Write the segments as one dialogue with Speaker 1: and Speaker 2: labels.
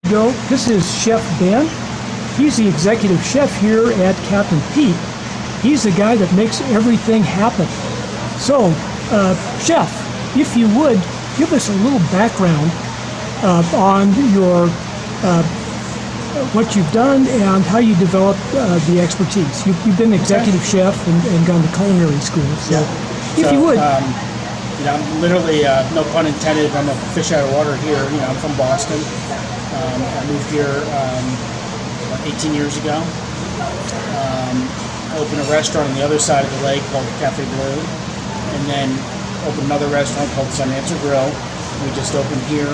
Speaker 1: Yo, this is Chef Ben. He's the executive chef here at Captain Pete. He's the guy that makes everything happen. So, Chef, if you would, give us a little background on your what you've done and how you developed the expertise. You've been executive chef and gone to culinary school. So, if you would.
Speaker 2: I'm literally, no pun intended, I'm a fish out of water here. I'm from Boston. I moved here 18 years ago. I opened a restaurant on the other side of the lake called Cafe Blue, and then opened another restaurant called Sun Answer Grill. We just opened here,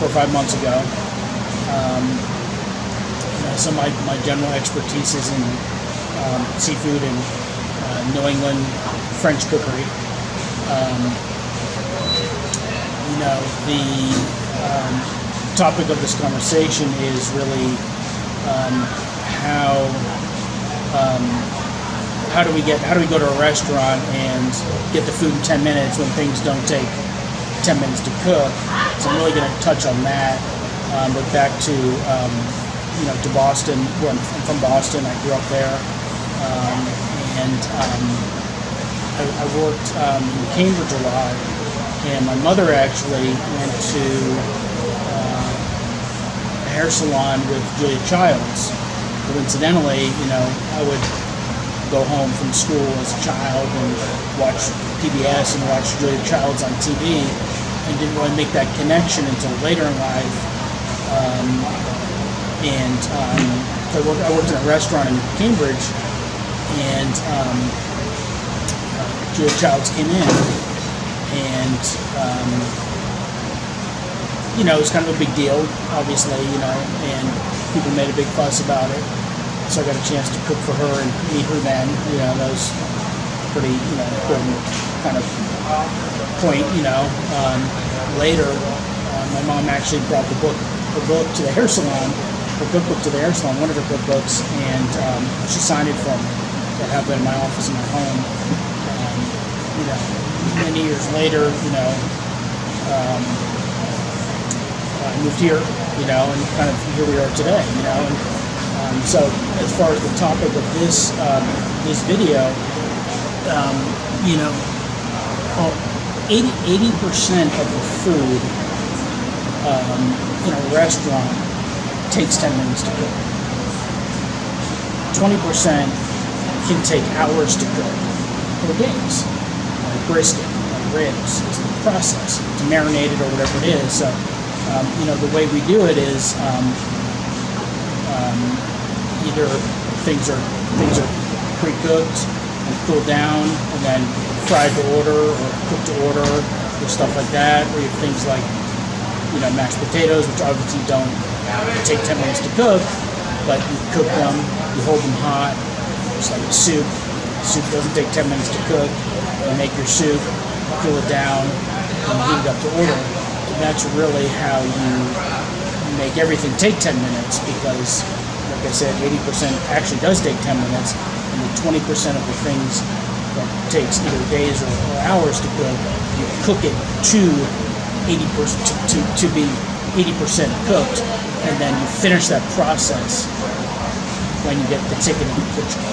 Speaker 2: 4 or 5 months ago. So my general expertise is in seafood and New England French cookery. The topic of this conversation is really how do we go to a restaurant and get the food in 10 minutes when things don't take 10 minutes to cook. So I'm really going to touch on that. But back to to Boston. Where I'm from Boston. I grew up there, I worked in Cambridge a lot, and my mother actually went to a hair salon with Julia Childs. Coincidentally, I would go home from school as a child and watch PBS and watch Julia Childs on TV, and didn't really make that connection until later in life. I worked in a restaurant in Cambridge, and Julia Childs came in, and it was kind of a big deal, obviously, and people made a big fuss about it. So I got a chance to cook for her and meet her then. That was pretty, important kind of point. Later, my mom actually brought her book to the hair salon, her cookbook to the hair salon, one of her cookbooks, and she signed it for me. So I have that in my office in my home. Many years later, I moved here, and kind of here we are today, and so as far as the topic of this video, 80% of the food in a restaurant takes 10 minutes to cook. 20% can take hours to cook, or days. Like brisket, like ribs, is the process to marinate it or whatever it is. So, the way we do it is either things are pre-cooked and cooled down and then fried to order or cooked to order or stuff like that. Or you have things like mashed potatoes, which obviously don't take 10 minutes to cook, but you cook them, you hold them hot. It's like a soup. Soup doesn't take 10 minutes to cook. You make your soup, cool it down, and heat it up to order. And that's really how you make everything take 10 minutes, because, like I said, 80% actually does take 10 minutes, and the 20% of the things that takes either days or hours to cook, you cook it to 80% to be 80% cooked, and then you finish that process when you get the ticket in the kitchen.